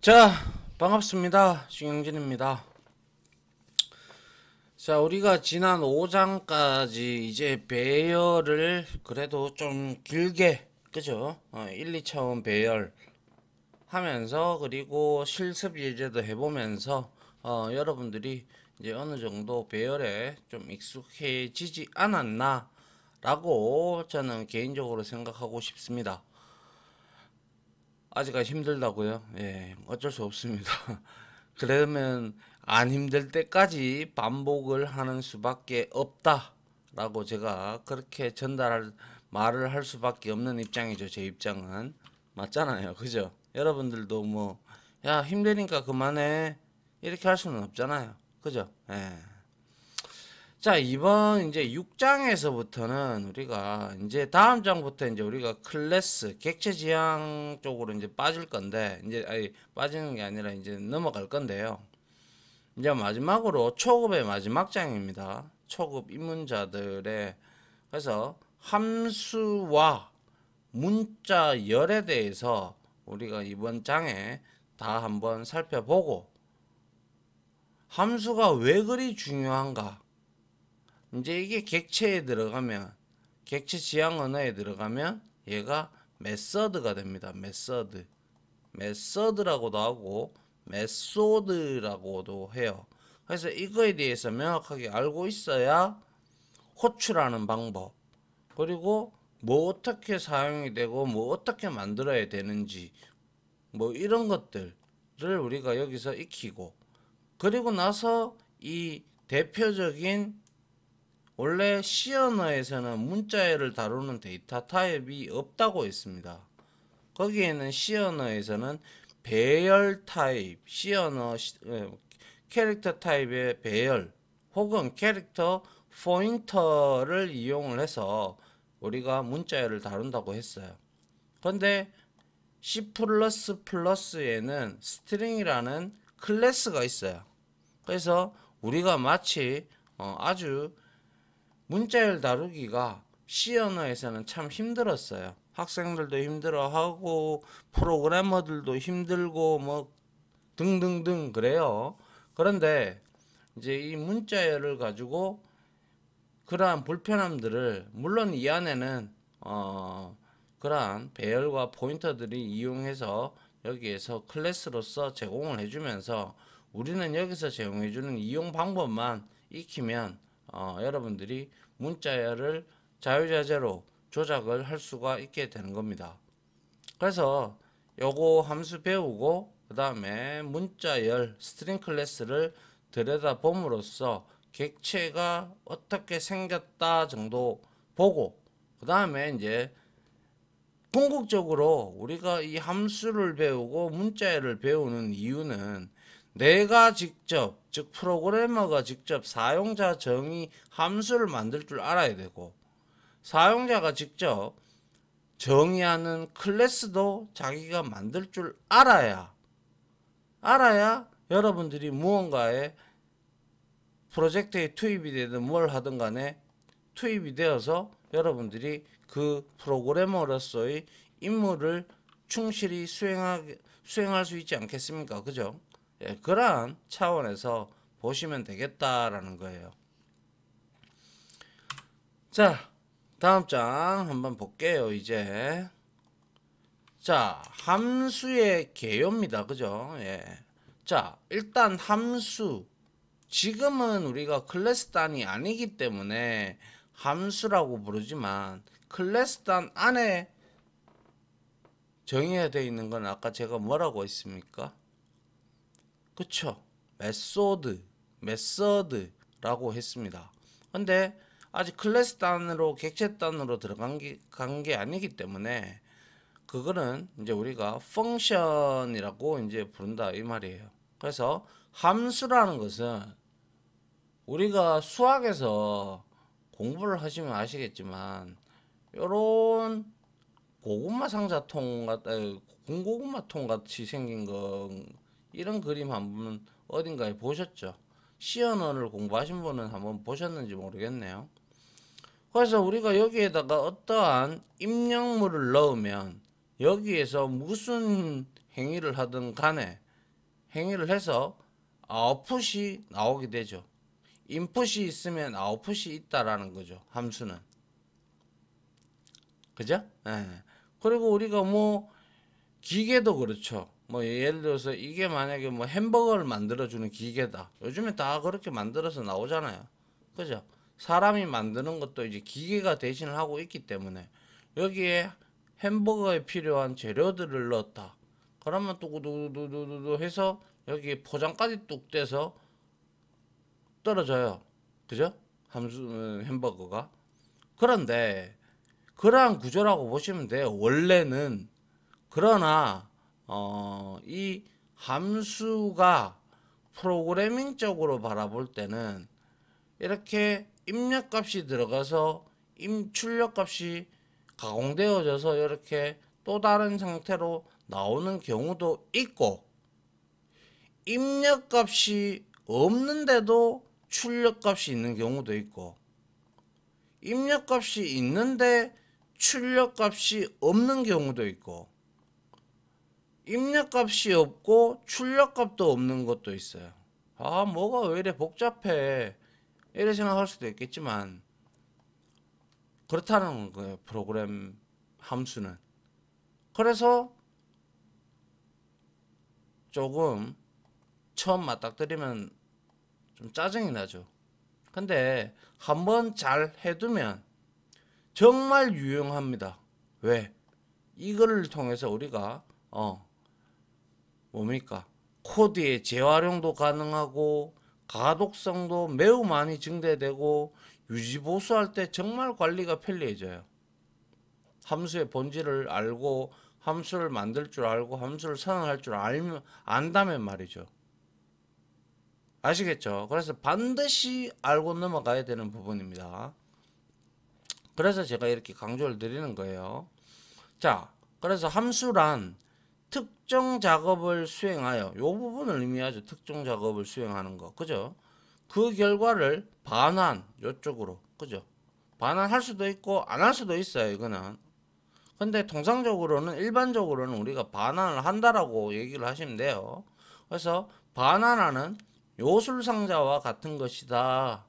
자, 반갑습니다. 신영진입니다. 자, 우리가 지난 5장까지 이제 배열을 그래도 좀 길게, 그죠? 1, 2차원 배열 하면서, 그리고 실습 예제도 해보면서, 여러분들이 이제 어느 정도 배열에 좀 익숙해지지 않았나 라고 저는 개인적으로 생각하고 싶습니다. 아직까지 힘들다고요? 예, 어쩔 수 없습니다. 그러면 안 힘들 때까지 반복을 하는 수밖에 없다라고 제가 그렇게 전달할 말을 할 수밖에 없는 입장이죠. 제 입장은 맞잖아요. 그죠? 여러분들도 뭐 야 힘드니까 그만해 이렇게 할 수는 없잖아요. 그죠? 예. 자, 이번 이제 6장에서부터는 우리가 이제 다음 장부터 이제 우리가 클래스, 객체 지향 쪽으로 이제 빠질 건데, 이제, 아니, 빠지는 게 아니라 이제 넘어갈 건데요. 이제 마지막으로 초급의 마지막 장입니다. 초급 입문자들의, 그래서 함수와 문자열에 대해서 우리가 이번 장에 다 한번 살펴보고, 함수가 왜 그리 중요한가? 이제 이게 객체에 들어가면 객체 지향 언어에 들어가면 얘가 메서드가 됩니다. 메서드라고도 하고 메소드라고도 해요. 그래서 이거에 대해서 명확하게 알고 있어야 호출하는 방법, 그리고 뭐 어떻게 사용이 되고 뭐 어떻게 만들어야 되는지 뭐 이런 것들을 우리가 여기서 익히고, 그리고 나서 이 대표적인, 원래 C 언어에서는 문자열을 다루는 데이터 타입이 없다고 했습니다. 거기에는 C 언어에서는 배열 타입, C 언어 캐릭터 타입의 배열 혹은 캐릭터 포인터를 이용을 해서 우리가 문자열을 다룬다고 했어요. 그런데 C++에는 스트링이라는 클래스가 있어요. 그래서 우리가 마치 아주 문자열 다루기가 C 언어에서는 참 힘들었어요. 학생들도 힘들어하고 프로그래머들도 힘들고 뭐 등등등 그래요. 그런데 이제 이 문자열을 가지고 그러한 불편함들을, 물론 이 안에는 그러한 배열과 포인터들이 이용해서 여기에서 클래스로서 제공을 해주면서 우리는 여기서 제공해주는 이용 방법만 익히면 여러분들이 문자열을 자유자재로 조작을 할 수가 있게 되는 겁니다. 그래서 요거 함수 배우고 그 다음에 문자열 스트링 클래스를 들여다봄으로써 객체가 어떻게 생겼다 정도 보고, 그 다음에 이제 궁극적으로 우리가 이 함수를 배우고 문자열을 배우는 이유는 내가 직접, 즉 프로그래머가 직접 사용자 정의 함수를 만들 줄 알아야 되고, 사용자가 직접 정의하는 클래스도 자기가 만들 줄 알아야 여러분들이 무언가에 프로젝트에 투입이 되든 뭘 하든 간에 투입이 되어서 여러분들이 그 프로그래머로서의 임무를 충실히 수행할 수 있지 않겠습니까? 그죠? 예, 그러한 차원에서 보시면 되겠다라는 거예요. 자, 다음 장 한번 볼게요. 이제 자, 함수의 개요입니다. 그죠? 예. 자, 일단 함수. 지금은 우리가 클래스 단이 아니기 때문에 함수라고 부르지만 클래스 단 안에 정의가 되어 있는 건 아까 제가 뭐라고 했습니까? 그쵸? 메서드라고 했습니다. 근데 아직 클래스 단으로 객체 단으로 들어간 게 아니기 때문에 그거는 이제 우리가 펑션이라고 이제 부른다 이 말이에요. 그래서 함수라는 것은 우리가 수학에서 공부를 하시면 아시겠지만 요런 고구마 상자통 공고구마 통 같이 생긴 거, 이런 그림 한번 어딘가에 보셨죠? C 언어를 공부하신 분은 한번 보셨는지 모르겠네요. 그래서 우리가 여기에다가 어떠한 입력물을 넣으면 여기에서 무슨 행위를 하든 간에 행위를 해서 아웃풋이 나오게 되죠. 인풋이 있으면 아웃풋이 있다라는 거죠. 함수는. 그죠? 예. 그리고 우리가 뭐 기계도 그렇죠. 뭐 예를 들어서 이게 만약에 뭐 햄버거를 만들어주는 기계다. 요즘에 다 그렇게 만들어서 나오잖아요. 그죠? 사람이 만드는 것도 이제 기계가 대신을 하고 있기 때문에 여기에 햄버거에 필요한 재료들을 넣었다. 그러면 뚜구두두두두두 해서 여기 포장까지 뚝 떼서 떨어져요. 그죠? 함수 햄버거가. 그런데 그러한 구조라고 보시면 돼요. 원래는. 그러나 이 함수가 프로그래밍적으로 바라볼 때는 이렇게 입력값이 들어가서 출력값이 가공되어져서 이렇게 또 다른 상태로 나오는 경우도 있고, 입력값이 없는데도 출력값이 있는 경우도 있고, 입력값이 있는데 출력값이 없는 경우도 있고, 입력값이 없고 출력값도 없는 것도 있어요. 아, 뭐가 왜 이래 복잡해, 이래 생각할 수도 있겠지만 그렇다는 거예요, 프로그램 함수는. 그래서 조금 처음 맞닥뜨리면 좀 짜증이 나죠. 근데 한번 잘 해두면 정말 유용합니다. 왜? 이거를 통해서 우리가 뭡니까? 코드의 재활용도 가능하고 가독성도 매우 많이 증대되고 유지보수할 때 정말 관리가 편리해져요. 함수의 본질을 알고 함수를 만들 줄 알고 함수를 선언할 줄 안다면 말이죠. 아시겠죠? 그래서 반드시 알고 넘어가야 되는 부분입니다. 그래서 제가 이렇게 강조를 드리는 거예요. 자, 그래서 함수란 특정 작업을 수행하여, 요 부분을 의미하죠. 특정 작업을 수행하는 거. 그죠? 그 결과를 반환, 요쪽으로. 그죠? 반환할 수도 있고 안 할 수도 있어요. 이거는. 근데 통상적으로는, 일반적으로는 우리가 반환을 한다라고 얘기를 하시면 돼요. 그래서 반환하는 요술상자와 같은 것이다.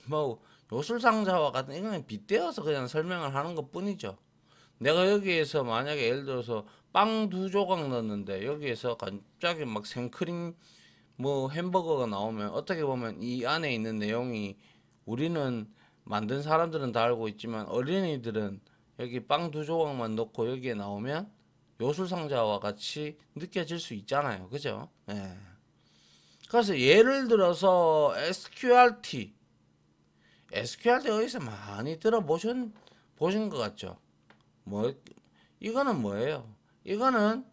뭐 요술상자와 같은, 이거는 빗대어서 그냥 설명을 하는 것 뿐이죠. 내가 여기에서 만약에 예를 들어서 빵 2조각 넣었는데 여기에서 갑자기 막 생크림 뭐 햄버거가 나오면, 어떻게 보면 이 안에 있는 내용이, 우리는 만든 사람들은 다 알고 있지만 어린이들은 여기 빵 2조각만 넣고 여기에 나오면 요술상자와 같이 느껴질 수 있잖아요. 그죠? 예. 그래서 예를 들어서 SQRT 어디서 많이 보신 것 같죠? 뭐 이거는 뭐예요? 이거는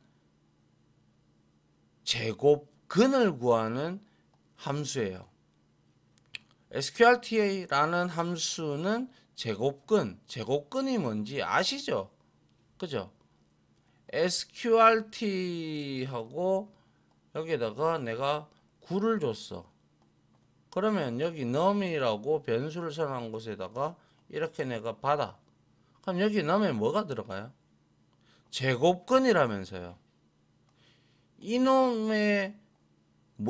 제곱근을 구하는 함수예요. sqrt라는 함수는 제곱근이 뭔지 아시죠? 그죠? sqrt하고 여기다가 내가 9를 줬어. 그러면 여기 num이라고 변수를 선언한 곳에다가 이렇게 내가 받아. 그럼 여기 num에 뭐가 들어가요? 제곱근이라면서요. 이놈의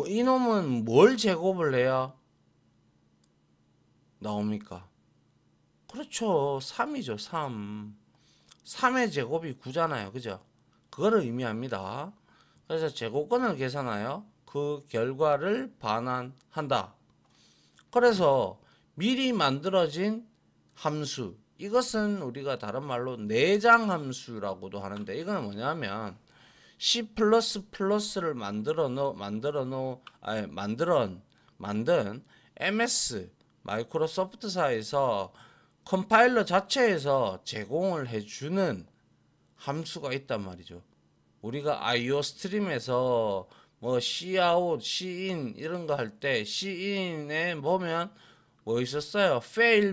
이놈은 뭘 제곱을 해야 나옵니까? 그렇죠. 3이죠. 3. 3의 제곱이 9잖아요. 그죠? 그거를 의미합니다. 그래서 제곱근을 계산하여 그 결과를 반환한다. 그래서 미리 만들어진 함수, 이것은 우리가 다른 말로 내장 함수라고도 하는데, 이거는 뭐냐면 C++를 만든 MS 마이크로소프트사에서 컴파일러 자체에서 제공을 해주는 함수가 있단 말이죠. 우리가 IO 스트림에서 뭐 cout, cin 이런 거 할 때 cin에 보면 뭐 있었어요? fail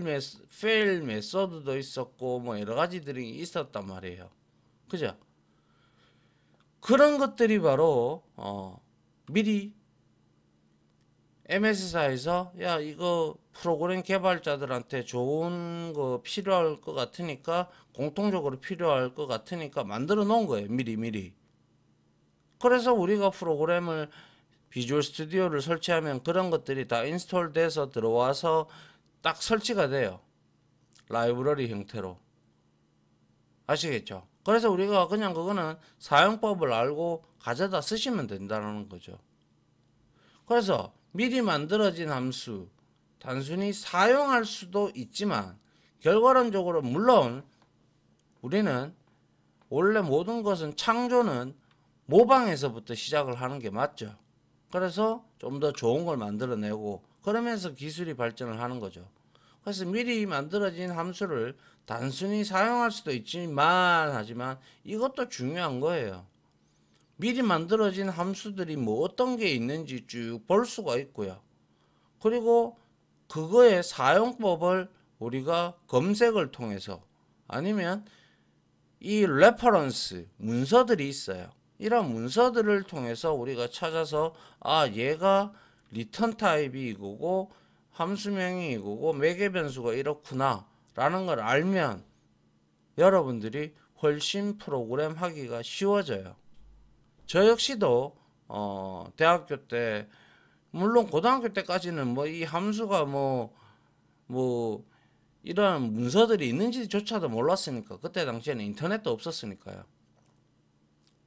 메소드도 있었고 뭐 여러 가지들이 있었단 말이에요. 그죠? 그런 것들이 바로 미리 MS사에서 야 이거 프로그램 개발자들한테 좋은 거 필요할 것 같으니까, 공통적으로 필요할 것 같으니까 만들어 놓은 거예요. 미리. 그래서 우리가 프로그램을 비주얼 스튜디오를 설치하면 그런 것들이 다 인스톨 돼서 들어와서 딱 설치가 돼요. 라이브러리 형태로. 아시겠죠? 그래서 우리가 그냥 그거는 사용법을 알고 가져다 쓰시면 된다는 거죠. 그래서 미리 만들어진 함수, 단순히 사용할 수도 있지만 결과론적으로 물론 우리는 원래 모든 것은 창조는 모방에서부터 시작을 하는 게 맞죠. 그래서 좀 더 좋은 걸 만들어내고 그러면서 기술이 발전을 하는 거죠. 그래서 미리 만들어진 함수를 단순히 사용할 수도 있지만 하지만 이것도 중요한 거예요. 미리 만들어진 함수들이 뭐 어떤 게 있는지 쭉 볼 수가 있고요. 그리고 그거의 사용법을 우리가 검색을 통해서 아니면 이 레퍼런스 문서들이 있어요. 이런 문서들을 통해서 우리가 찾아서 아 얘가 리턴 타입이 이거고 함수명이 이거고 매개 변수가 이렇구나 라는 걸 알면 여러분들이 훨씬 프로그램 하기가 쉬워져요. 저 역시도 대학교 때 물론 고등학교 때까지는 뭐 이 함수가 뭐 이런 문서들이 있는지조차도 몰랐으니까 그때 당시에는 인터넷도 없었으니까요.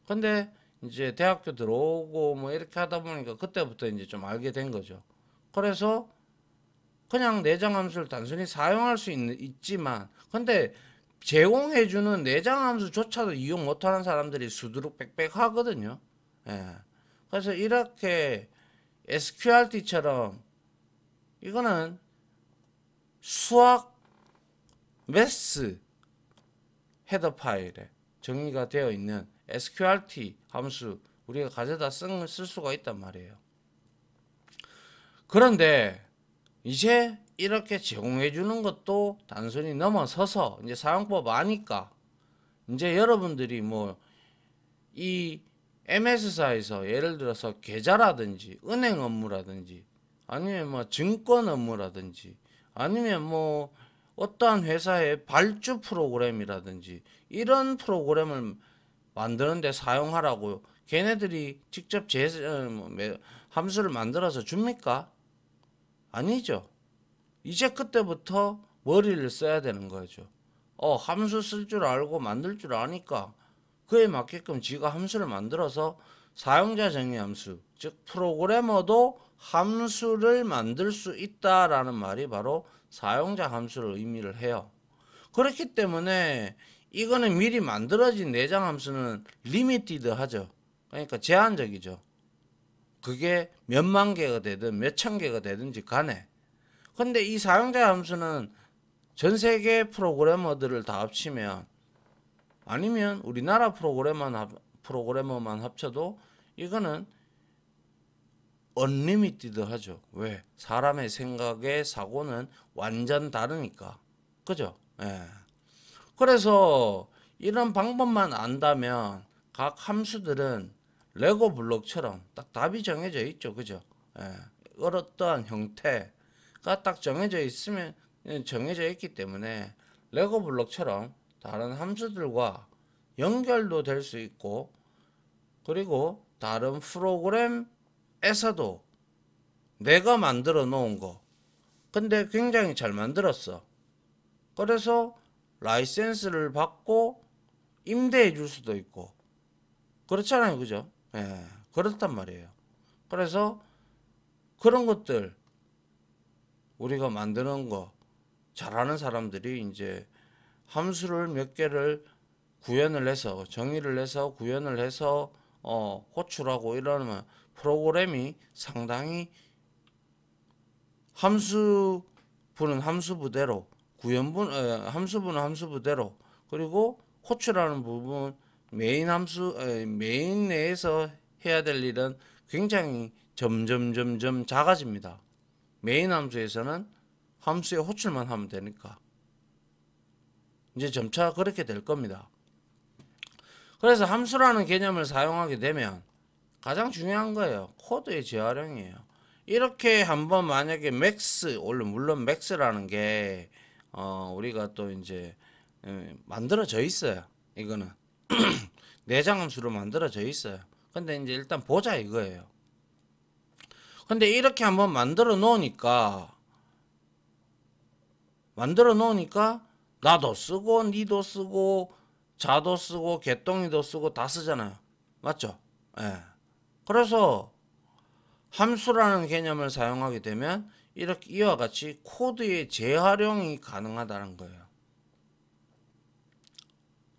근데 이제 대학교 들어오고 뭐 이렇게 하다 보니까 그때부터 이제 좀 알게 된 거죠. 그래서 그냥 내장 함수를 단순히 사용할 수 있지만 근데 제공해주는 내장 함수조차도 이용 못하는 사람들이 수두룩 빽빽 하거든요. 예. 그래서 이렇게 SQRT처럼 이거는 수학 매스 헤더 파일에 정의가 되어 있는 SQRT 함수 우리가 가져다 쓸 수가 있단 말이에요. 그런데 이제 이렇게 제공해 주는 것도 단순히 넘어서서 이제 사용법 아니까 이제 여러분들이 뭐 이 MS사에서 예를 들어서 계좌라든지 은행 업무라든지 아니면 뭐 증권 업무라든지 아니면 뭐 어떠한 회사의 발주 프로그램이라든지 이런 프로그램을 만드는데 사용하라고 걔네들이 직접 함수를 만들어서 줍니까? 아니죠. 이제 그때부터 머리를 써야 되는 거죠. 함수 쓸 줄 알고 만들 줄 아니까 그에 맞게끔 지가 함수를 만들어서 사용자 정의 함수, 즉 프로그래머도 함수를 만들 수 있다라는 말이 바로 사용자 함수를 의미를 해요. 그렇기 때문에 이거는 미리 만들어진 내장 함수는 리미티드 하죠. 그러니까 제한적이죠. 그게 몇만 개가 되든 몇천 개가 되든지 간에. 근데 이 사용자 함수는 전 세계 프로그래머들을 다 합치면 아니면 우리나라 프로그래머만 합쳐도 이거는 언리미티드 하죠. 왜? 사람의 생각의 사고는 완전 다르니까. 그죠? 예. 그래서 이런 방법만 안다면 각 함수들은 레고 블록처럼 딱 답이 정해져 있죠. 그죠? 예. 어떠한 형태가 딱 정해져 있으면 정해져 있기 때문에 레고 블록처럼 다른 함수들과 연결도 될 수 있고 그리고 다른 프로그램에서도 내가 만들어 놓은 거 근데 굉장히 잘 만들었어. 그래서 라이센스를 받고 임대해 줄 수도 있고 그렇잖아요. 그죠? 예, 그렇단 말이에요. 그래서 그런 것들 우리가 만드는 거 잘하는 사람들이 이제 함수를 몇 개를 구현을 해서 정의를 해서 구현을 해서 호출하고 이러면 프로그램이 상당히 함수부는 함수부대로 함수부는 함수부대로 그리고 호출하는 부분 메인 내에서 해야 될 일은 굉장히 점점 작아집니다. 메인 함수에서는 함수의 호출만 하면 되니까 이제 점차 그렇게 될 겁니다. 그래서 함수라는 개념을 사용하게 되면 가장 중요한 거예요. 코드의 재활용이에요. 이렇게 한번 만약에 맥스, 물론 맥스라는 게 우리가 또 이제 만들어져 있어요. 이거는 내장 함수로 만들어져 있어요. 근데 이제 일단 보자 이거예요. 근데 이렇게 한번 만들어 놓으니까 나도 쓰고 니도 쓰고 자도 쓰고 개똥이도 쓰고 다 쓰잖아요. 맞죠? 예. 그래서 함수라는 개념을 사용하게 되면 이렇게 이와 같이 코드의 재활용이 가능하다는 거예요.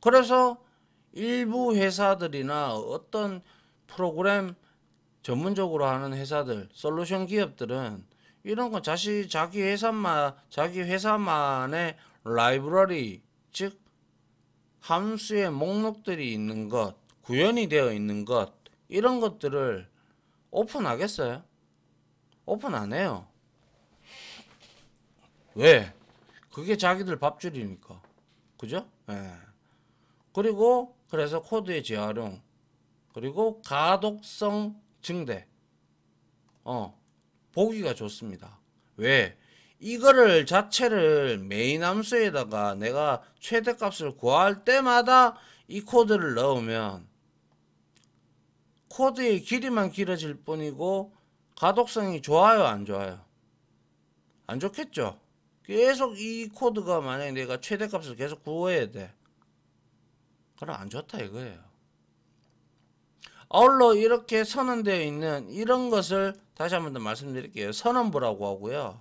그래서 일부 회사들이나 어떤 프로그램 전문적으로 하는 회사들, 솔루션 기업들은 이런 건 자기 회사만의 라이브러리, 즉 함수의 목록들이 있는 것, 구현이 되어 있는 것, 이런 것들을 오픈하겠어요? 오픈 안 해요. 왜? 그게 자기들 밥줄이니까. 그죠? 예. 그리고 그래서 코드의 재활용, 그리고 가독성 증대. 보기가 좋습니다. 왜? 이거를 자체를 메인 함수에다가 내가 최대값을 구할 때마다 이 코드를 넣으면 코드의 길이만 길어질 뿐이고 가독성이 좋아요, 안 좋아요? 안 좋겠죠? 계속 이 코드가 만약에 내가 최대값을 계속 구해야 돼. 그럼 안 좋다 이거예요. 아울러 이렇게 선언되어 있는 이런 것을 다시 한번 더 말씀드릴게요. 선언부라고 하고요.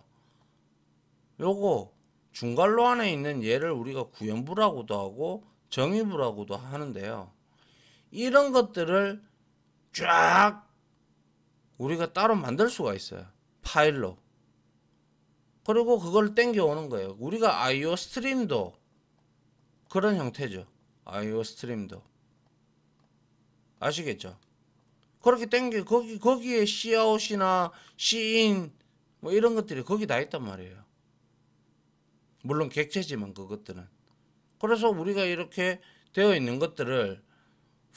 요거 중괄호 안에 있는 얘를 우리가 구현부라고도 하고 정의부라고도 하는데요. 이런 것들을 쫙 우리가 따로 만들 수가 있어요. 파일로. 그리고 그걸 땡겨 오는 거예요. 우리가 IO 스트림도 그런 형태죠. IO 스트림도. 아시겠죠? 그렇게 땡겨 거기에 Cout이나 Cin 뭐 이런 것들이 거기 다 있단 말이에요. 물론 객체지만 그것들은. 그래서 우리가 이렇게 되어 있는 것들을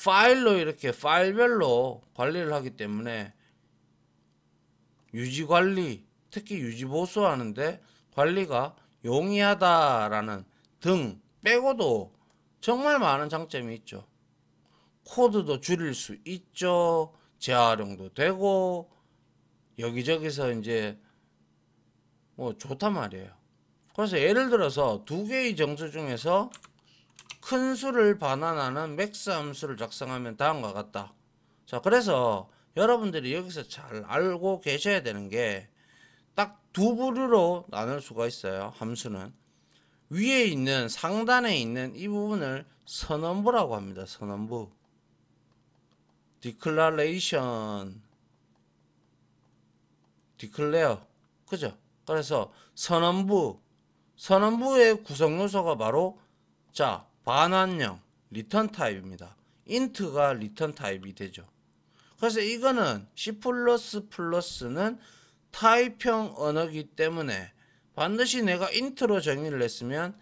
파일로 이렇게 파일별로 관리를 하기 때문에 유지 관리, 특히 유지 보수하는데 관리가 용이하다라는 등 빼고도 정말 많은 장점이 있죠. 코드도 줄일 수 있죠. 재활용도 되고 여기저기서 이제 뭐 좋단 말이에요. 그래서 예를 들어서 두 개의 정수 중에서 큰 수를 반환하는 맥스 함수를 작성하면 다음과 같다. 자, 그래서 여러분들이 여기서 잘 알고 계셔야 되는 게 딱 두 부류로 나눌 수가 있어요. 함수는 위에 있는 상단에 있는 이 부분을 선언부라고 합니다. 선언부. declaration, declare. 그죠? 그래서 선언부의 구성 요소가 바로 자, 반환형 리턴 타입입니다. int가 리턴 타입이 되죠. 그래서 이거는 C++는 타입형 언어이기 때문에 반드시 내가 int로 정의를 했으면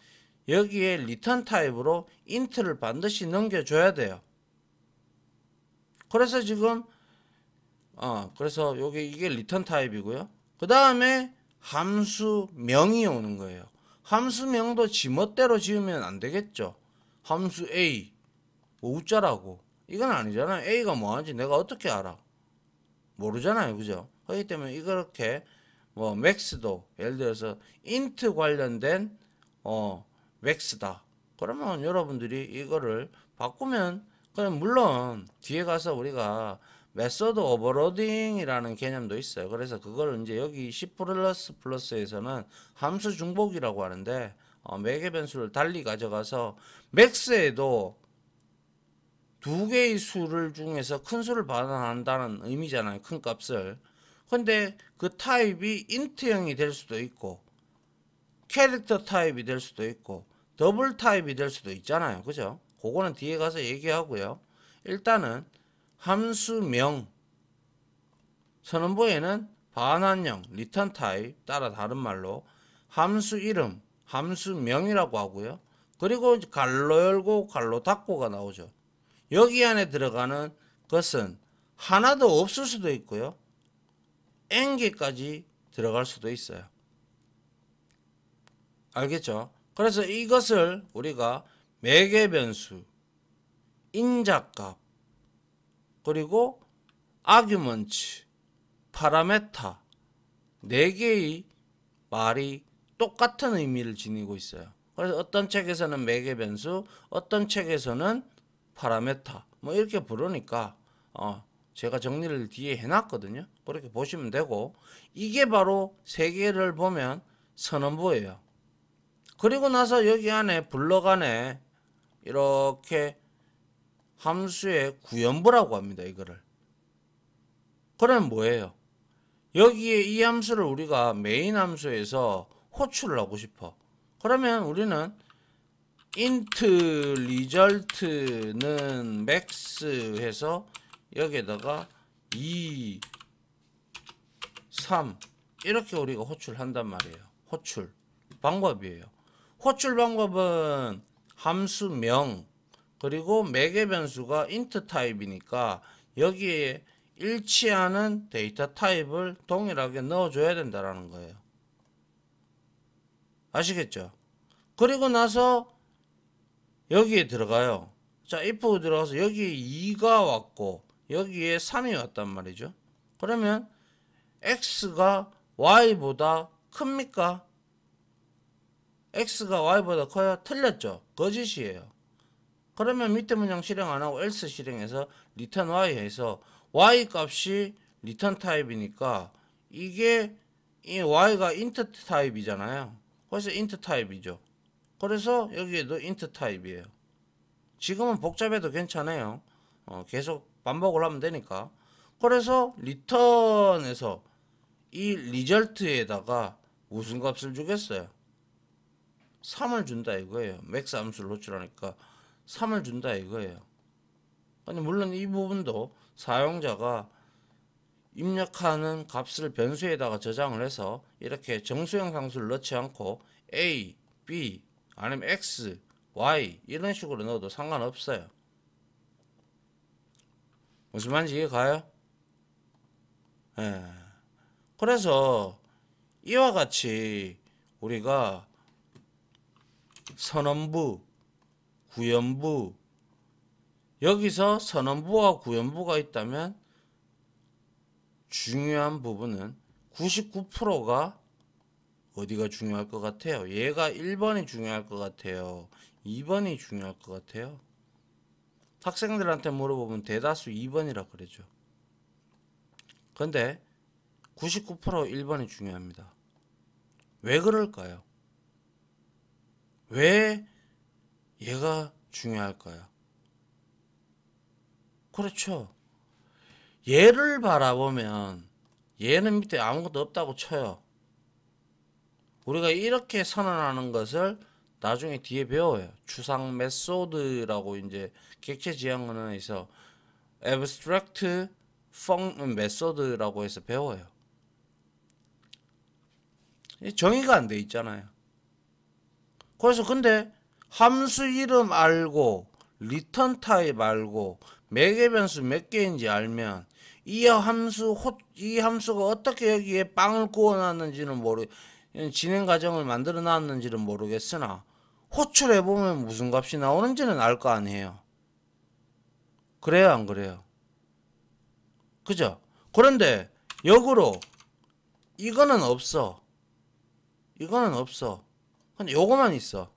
여기에 리턴 타입으로 int를 반드시 넘겨줘야 돼요. 그래서 지금 그래서 여기 이게 리턴 타입이고요. 그 다음에 함수명이 오는 거예요. 함수명도 지멋대로 지으면 안 되겠죠. 함수 A 뭐 웃자라고 이건 아니잖아요. A가 뭐하는지 내가 어떻게 알아? 모르잖아요. 그죠? 그렇기 때문에 이렇게 뭐 맥스도 예를 들어서 int 관련된 맥스다. 그러면 여러분들이 이거를 바꾸면 그냥 물론 뒤에 가서 우리가 메소드 오버로딩이라는 개념도 있어요. 그래서 그걸 이제 여기 C++에서는 함수 중복이라고 하는데 매개 변수를 달리 가져가서 맥스에도 두 개의 수를 중에서 큰 수를 반환한다는 의미잖아요. 큰 값을. 근데 그 타입이 int형이 될 수도 있고 캐릭터 타입이 될 수도 있고 더블 타입이 될 수도 있잖아요. 그죠? 그거는 뒤에 가서 얘기하고요. 일단은 함수명 선언부에는 반환형 리턴 타입 따라 다른 말로 함수 이름 함수명이라고 하고요. 그리고 갈로 열고 갈로 닫고가 나오죠. 여기 안에 들어가는 것은 하나도 없을 수도 있고요. n개까지 들어갈 수도 있어요. 알겠죠? 그래서 이것을 우리가 매개 변수, 인자값, 그리고 아규먼트, 파라메타 4개의 말이 똑같은 의미를 지니고 있어요. 그래서 어떤 책에서는 매개 변수, 어떤 책에서는 파라메타 뭐 이렇게 부르니까 제가 정리를 뒤에 해놨거든요. 그렇게 보시면 되고, 이게 바로 3개를 보면 선언부예요. 그리고 나서 여기 안에 블럭 안에 이렇게 함수의 구현부라고 합니다. 이거를. 그러면 뭐예요? 여기에 이 함수를 우리가 메인 함수에서 호출을 하고 싶어. 그러면 우리는 int result는 max 해서 여기에다가 2, 3 이렇게 우리가 호출한단 말이에요. 호출 방법이에요. 호출 방법은 함수명 그리고 매개 변수가 int 타입이니까 여기에 일치하는 데이터 타입을 동일하게 넣어줘야 된다라는 거예요. 아시겠죠? 그리고 나서 여기에 들어가요. 자, if 들어가서 여기에 2가 왔고 여기에 3이 왔단 말이죠. 그러면 x가 y보다 큽니까? x가 y보다 커요? 틀렸죠? 거짓이에요. 그러면 밑에 문장 실행 안 하고 else 실행해서 return y 해서 y 값이 return 타입이니까 이게 이 y가 int 타입이잖아요. 그래서 int 타입이죠. 그래서 여기에도 int 타입이에요. 지금은 복잡해도 괜찮아요. 계속 반복을 하면 되니까. 그래서 return에서 이 result에다가 무슨 값을 주겠어요? 3을 준다 이거예요. max 함수를 호출하니까 3을 준다 이거예요. 아니 물론 이 부분도 사용자가 입력하는 값을 변수에다가 저장을 해서 이렇게 정수형 상수를 넣지 않고 a, b 아니면 x, y 이런 식으로 넣어도 상관없어요. 무슨 말인지 이해 가요? 예. 그래서 이와 같이 우리가 선언부, 구현부, 여기서 선언부와 구현부가 있다면 중요한 부분은 99%가 어디가 중요할 것 같아요? 얘가 1번이 중요할 것 같아요? 2번이 중요할 것 같아요? 학생들한테 물어보면 대다수 2번이라 그러죠. 근데 99% 1번이 중요합니다. 왜 그럴까요? 왜 얘가 중요할까요? 그렇죠. 얘를 바라보면 얘는 밑에 아무것도 없다고 쳐요. 우리가 이렇게 선언하는 것을 나중에 뒤에 배워요. 추상 메소드라고 이제 객체 지향언어에서 abstract method라고 해서 배워요. 정의가 안 돼 있잖아요. 그래서 근데 함수 이름 알고 리턴 타입 알고 매개 변수 몇 개인지 알면 이 함수가 어떻게 여기에 빵을 구워 놨는지는 진행 과정을 만들어 놨는지는 모르겠으나 호출해 보면 무슨 값이 나오는지는 알 거 아니에요. 그래요, 안 그래요? 그죠? 그런데 역으로 이거는 없어. 이거는 없어. 근데 요거만 있어.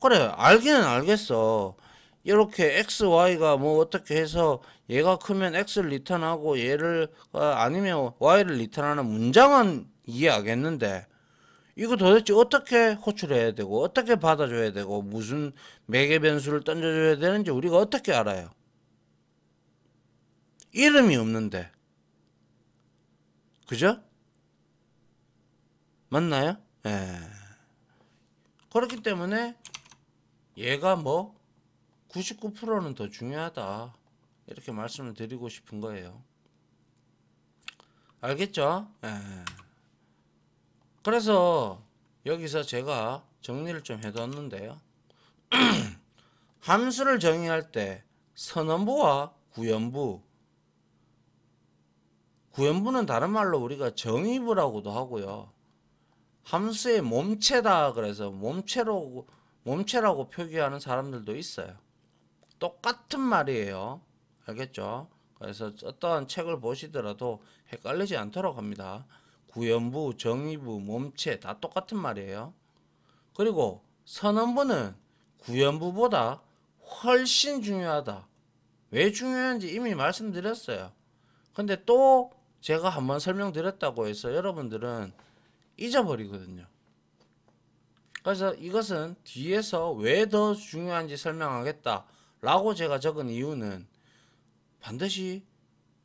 그래, 알기는 알겠어. 이렇게 x, y가 뭐 어떻게 해서 얘가 크면 x를 리턴하고 얘를 아니면 y를 리턴하는 문장은 이해하겠는데 이거 도대체 어떻게 호출해야 되고 어떻게 받아줘야 되고 무슨 매개 변수를 던져줘야 되는지 우리가 어떻게 알아요? 이름이 없는데. 그죠? 맞나요? 예. 그렇기 때문에 얘가 뭐 99%는 더 중요하다. 이렇게 말씀을 드리고 싶은 거예요. 알겠죠? 예. 그래서 여기서 제가 정리를 좀 해뒀는데요. 함수를 정의할 때 선언부와 구현부, 구현부는 다른 말로 우리가 정의부라고도 하고요. 함수의 몸체다 그래서 몸체라고 표기하는 사람들도 있어요. 똑같은 말이에요. 알겠죠? 그래서 어떠한 책을 보시더라도 헷갈리지 않도록 합니다. 구연부, 정의부, 몸체 다 똑같은 말이에요. 그리고 선언부는 구연부보다 훨씬 중요하다. 왜 중요한지 이미 말씀드렸어요. 근데 또 제가 한번 설명드렸다고 해서 여러분들은 잊어버리거든요. 그래서 이것은 뒤에서 왜 더 중요한지 설명하겠다 라고 제가 적은 이유는 반드시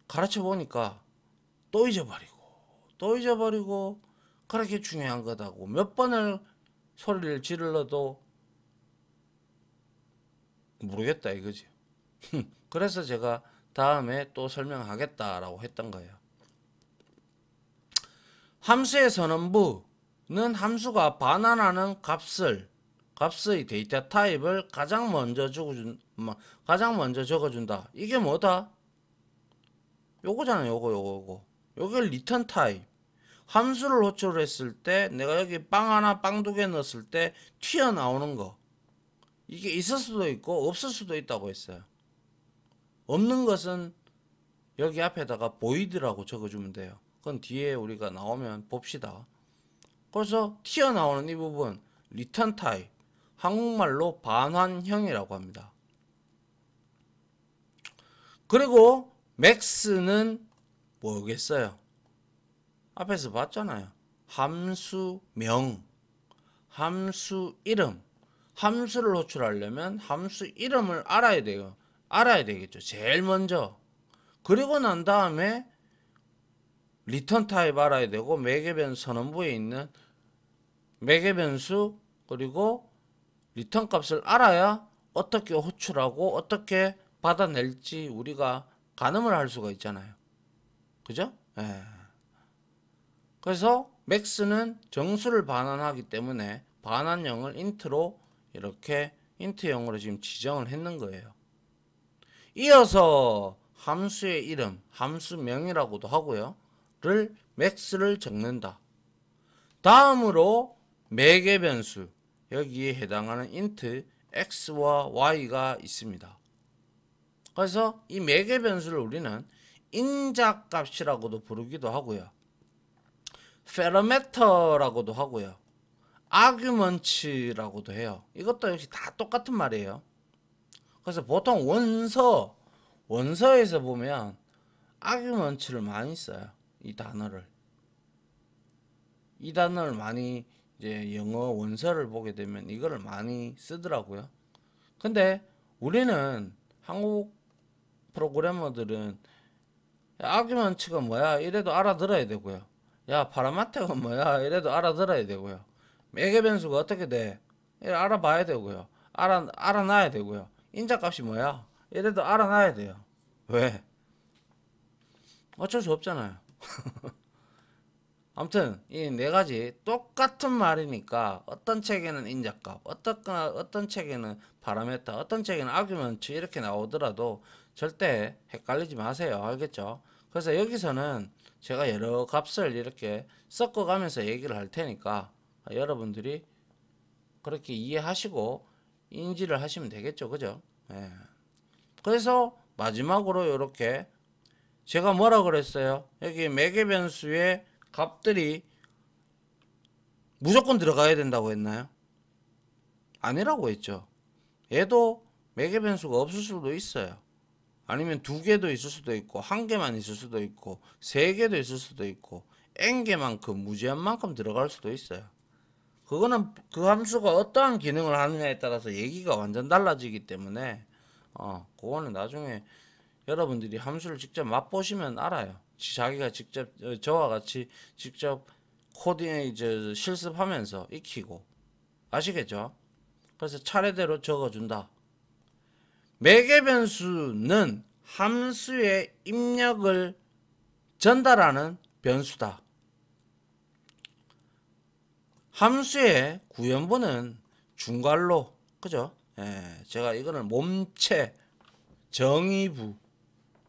가르쳐 보니까 또 잊어버리고 또 잊어버리고 그렇게 중요한 거다고 몇 번을 소리를 지르러도 모르겠다 이거지. 그래서 제가 다음에 또 설명하겠다라고 했던 거예요. 함수의 선언부는 함수가 반환하는 값의 데이터 타입을 가장 먼저 적어준다. 이게 뭐다? 요거잖아. 요거. 요게 리턴 타입. 함수를 호출했을 때 내가 여기 빵 하나 빵 두 개 넣었을 때 튀어나오는 거. 이게 있을 수도 있고 없을 수도 있다고 했어요. 없는 것은 여기 앞에다가 void라고 적어주면 돼요. 그건 뒤에 우리가 나오면 봅시다. 그래서 튀어나오는 이 부분 리턴 타입, 한국말로 반환형이라고 합니다. 그리고 max는 뭐겠어요? 앞에서 봤잖아요. 함수명, 함수 이름. 함수를 호출하려면 함수 이름을 알아야 돼요. 알아야 되겠죠. 제일 먼저. 그리고 난 다음에 리턴 타입 알아야 되고 매개 변수 선언부에 있는 매개 변수 그리고 리턴 값을 알아야 어떻게 호출하고 어떻게 받아낼지 우리가 가늠을 할 수가 있잖아요. 그죠? 예. 그래서 max는 정수를 반환하기 때문에 반환형을 int로 이렇게 int형으로 지금 지정을 했는 거예요. 이어서 함수의 이름, 함수명이라고도 하고요. 를 max를 적는다. 다음으로 매개 변수, 여기에 해당하는 int x와 y가 있습니다. 그래서 이 매개 변수를 우리는 인자값이라고도 부르기도 하고요. parameter라고도 하고요. arguments라고도 해요. 이것도 역시 다 똑같은 말이에요. 그래서 보통 원서에서 보면 arguments를 많이 써요. 이 단어를 많이 이제 영어 원서를 보게 되면 이거를 많이 쓰더라고요. 근데 우리는 한국 프로그래머들은 arguments가 뭐야 이래도 알아들어야 되고요. 야 파라마테가 뭐야 이래도 알아들어야 되고요. 매개 변수가 어떻게 돼 알아봐야 되고요. 알아놔야 되고요. 인자값이 뭐야 이래도 알아놔야 돼요. 왜? 어쩔 수 없잖아요. 아무튼 이 네 가지 똑같은 말이니까 어떤 책에는 인자값, 어떤 책에는 파라메터, 어떤 책에는 아규먼트 이렇게 나오더라도 절대 헷갈리지 마세요. 알겠죠? 그래서 여기서는 제가 여러 값을 이렇게 섞어가면서 얘기를 할 테니까 여러분들이 그렇게 이해하시고 인지를 하시면 되겠죠. 그죠? 예. 그래서 마지막으로 이렇게 제가 뭐라 그랬어요? 여기 매개 변수의 값들이 무조건 들어가야 된다고 했나요? 아니라고 했죠. 얘도 매개 변수가 없을 수도 있어요. 아니면 두 개도 있을 수도 있고 한 개만 있을 수도 있고 세 개도 있을 수도 있고 n개만큼 무제한 만큼 들어갈 수도 있어요. 그거는 그 함수가 어떠한 기능을 하느냐에 따라서 얘기가 완전 달라지기 때문에 그거는 나중에 여러분들이 함수를 직접 맛보시면 알아요. 자기가 직접 저와 같이 직접 코딩 이제 실습하면서 익히고 아시겠죠? 그래서 차례대로 적어준다. 매개 변수는 함수의 입력을 전달하는 변수다. 함수의 구현부는 중괄로, 그죠? 예, 제가 이거는 몸체, 정의부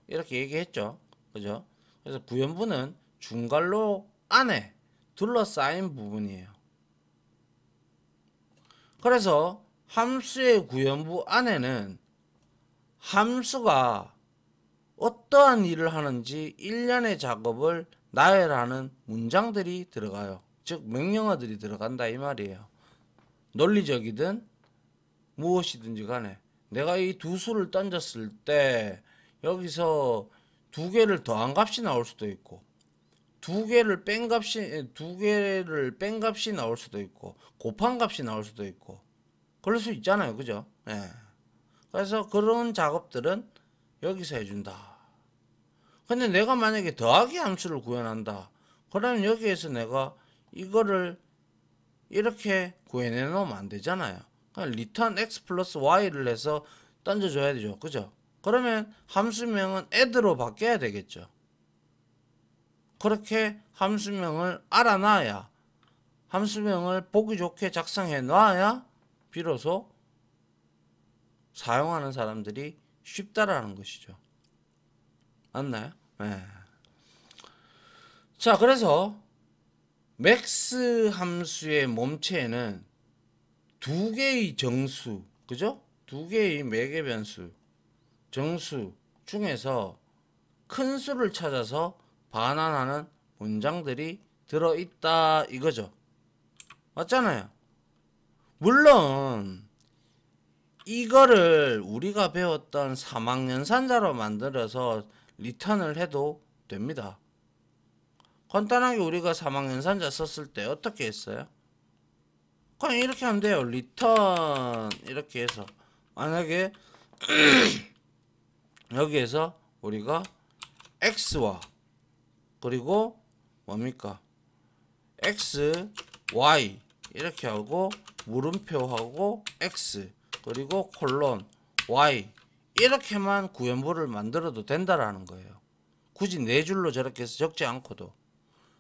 이렇게 얘기했죠. 그죠? 그래서 구현부는 중괄로 안에 둘러싸인 부분이에요. 그래서 함수의 구현부 안에는 함수가 어떠한 일을 하는지 일련의 작업을 나열하는 문장들이 들어가요. 즉 명령어들이 들어간다 이 말이에요. 논리적이든 무엇이든지 간에 내가 이 두 수를 던졌을 때 여기서 두 개를 더한 값이 나올 수도 있고 두 개를 뺀 값이 나올 수도 있고 곱한 값이 나올 수도 있고 그럴 수 있잖아요. 그죠? 예. 그래서 그런 작업들은 여기서 해준다. 근데 내가 만약에 더하기 함수를 구현한다. 그러면 여기에서 내가 이거를 이렇게 구해내 놓으면 안 되잖아요. 그냥 return x 플러스 y를 해서 던져줘야 되죠. 그죠? 그러면 함수명은 add로 바뀌어야 되겠죠. 그렇게 함수명을 알아놔야 함수명을 보기 좋게 작성해 놔야 비로소 사용하는 사람들이 쉽다라는 것이죠. 맞나요? 네. 자, 그래서 맥스 함수의 몸체에는 두 개의 정수, 그죠? 두 개의 매개 변수, 정수 중에서 큰 수를 찾아서 반환하는 문장들이 들어있다 이거죠. 맞잖아요. 물론 이거를 우리가 배웠던 사망연산자로 만들어서 리턴을 해도 됩니다. 간단하게 우리가 사망연산자 썼을 때 어떻게 했어요? 그냥 이렇게 하면 돼요. 리턴 이렇게 해서 만약에 여기에서 우리가 x와 그리고 뭡니까? x, y 이렇게 하고 물음표하고 x 그리고 콜론 y 이렇게만 구현부를 만들어도 된다라는 거예요. 굳이 네 줄로 저렇게 해서 적지 않고도.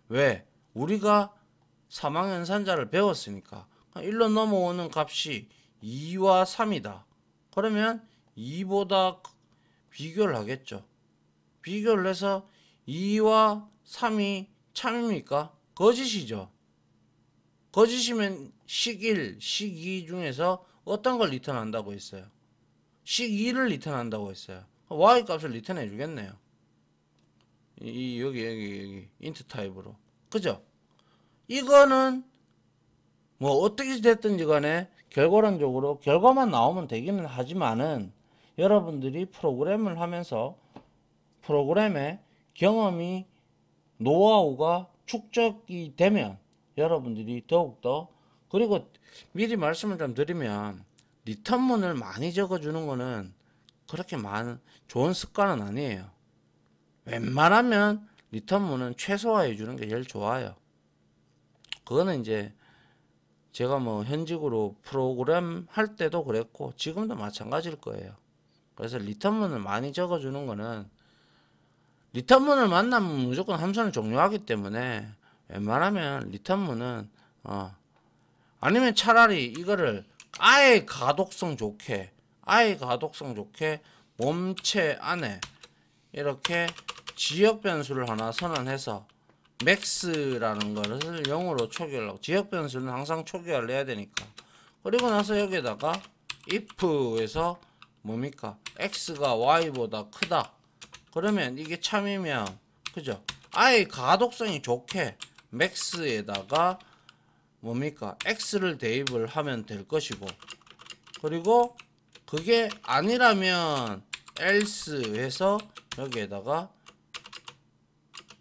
왜? 우리가 사망연산자를 배웠으니까. 1로 넘어오는 값이 2와 3이다. 그러면 2보다 비교를 하겠죠. 비교를 해서 2와 3이 참입니까? 거짓이죠. 거짓이면 식1, 식2 중에서 어떤 걸 리턴한다고 했어요? 식2를 리턴한다고 했어요. y 값을 리턴해 주겠네요. 여기 인트 타입으로. 그죠? 이거는 뭐 어떻게 됐든지 간에 결과론적으로 결과만 나오면 되기는 하지만은 여러분들이 프로그램을 하면서 프로그램의 경험이 노하우가 축적이 되면 여러분들이 더욱더 그리고 미리 말씀을 좀 드리면 리턴문을 많이 적어주는 거는 그렇게 많은 좋은 습관은 아니에요. 웬만하면 리턴문은 최소화해 주는 게 제일 좋아요. 그거는 이제 제가 뭐 현직으로 프로그램 할 때도 그랬고 지금도 마찬가지일 거예요. 그래서 리턴문을 많이 적어주는 거는 리턴문을 만나면 무조건 함수는 종료하기 때문에 웬만하면 리턴문은 아니면 차라리 이거를 아예 가독성 좋게 몸체 안에 이렇게 지역 변수를 하나 선언해서 max라는 것을 0으로 초기화하고 지역 변수는 항상 초기화를 해야 되니까 그리고 나서 여기에다가 if에서 뭡니까 x가 y보다 크다 그러면 이게 참이면 그죠 아예 가독성이 좋게 max에다가 뭡니까 x를 대입을 하면 될 것이고 그리고 그게 아니라면 else 해서 여기에다가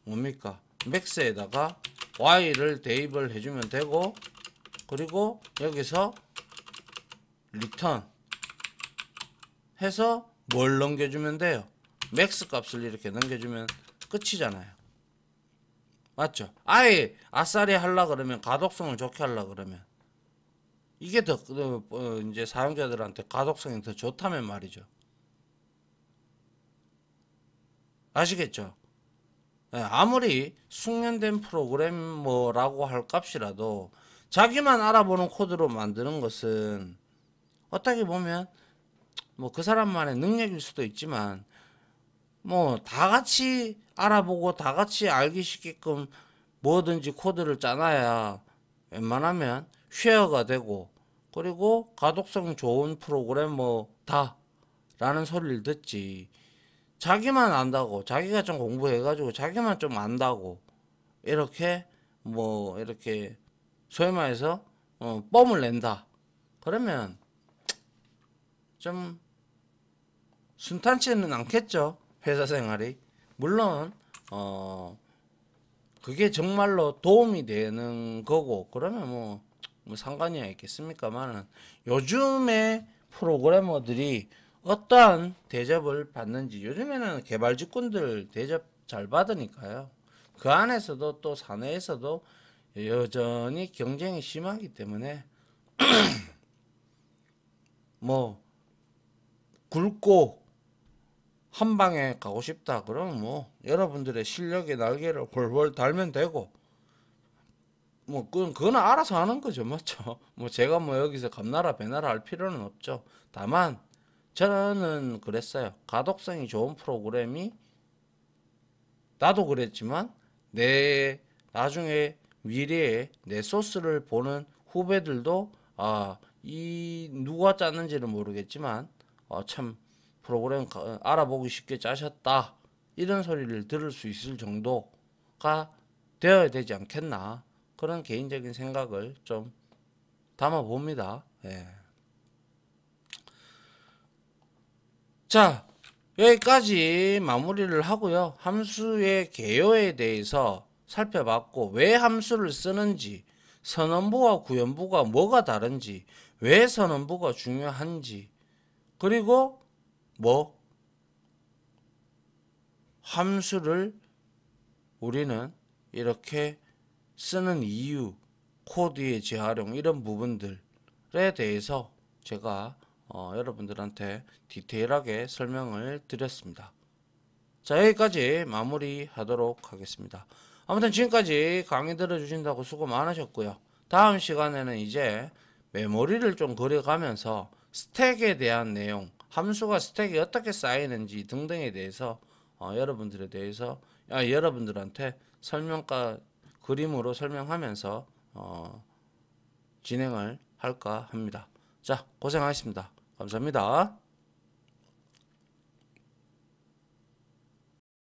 뭡니까 max에다가 y를 대입을 해주면 되고 그리고 여기서 return 해서 뭘 넘겨주면 돼요 max 값을 이렇게 넘겨주면 끝이잖아요 맞죠 아예 아싸리 하려 그러면 가독성을 좋게 하려 그러면 이게 더 이제 사용자들한테 가독성이 더 좋다면 말이죠 아시겠죠 아무리 숙련된 프로그래머라고 할 값이라도 자기만 알아보는 코드로 만드는 것은 어떻게 보면 뭐 그 사람만의 능력일 수도 있지만 뭐 다 같이 알아보고 다 같이 알기 쉽게끔 뭐든지 코드를 짜놔야 웬만하면 쉐어가 되고 그리고 가독성 좋은 프로그래머다 라는 소리를 듣지 자기만 안다고, 자기가 좀 공부해가지고 자기만 좀 안다고 이렇게 뭐 이렇게 소위 말해서 뽐을 낸다. 그러면 좀 순탄치는 않겠죠, 회사 생활이. 물론 그게 정말로 도움이 되는 거고 그러면 뭐 상관이 있겠습니까만은, 요즘에 프로그래머들이 어떠한 대접을 받는지, 요즘에는 개발직군들 대접 잘 받으니까요. 그 안에서도 또 사내에서도 여전히 경쟁이 심하기 때문에 뭐 굵고 한 방에 가고 싶다 그러면 뭐 여러분들의 실력의 날개를 훨훨 달면 되고, 뭐 그거는 알아서 하는 거죠, 맞죠? 뭐 제가 뭐 여기서 감나라 배나라 할 필요는 없죠. 다만 저는 그랬어요. 가독성이 좋은 프로그램이, 나도 그랬지만 내 나중에 미래에 내 소스를 보는 후배들도 이 누가 짰는지는 모르겠지만 참 프로그램 알아보기 쉽게 짜셨다, 이런 소리를 들을 수 있을 정도가 되어야 되지 않겠나, 그런 개인적인 생각을 좀 담아 봅니다. 예. 자, 여기까지 마무리를 하고요. 함수의 개요에 대해서 살펴봤고, 왜 함수를 쓰는지, 선언부와 구현부가 뭐가 다른지, 왜 선언부가 중요한지, 그리고 뭐 함수를 우리는 이렇게 쓰는 이유, 코드의 재활용, 이런 부분들에 대해서 제가 여러분들한테 디테일하게 설명을 드렸습니다. 자, 여기까지 마무리하도록 하겠습니다. 아무튼 지금까지 강의 들어주신다고 수고 많으셨고요. 다음 시간에는 이제 메모리를 좀 그려가면서 스택에 대한 내용, 함수가 스택이 어떻게 쌓이는지 등등에 대해서 여러분들한테 설명과 그림으로 설명하면서 진행을 할까 합니다. 자, 고생하셨습니다. 감사합니다.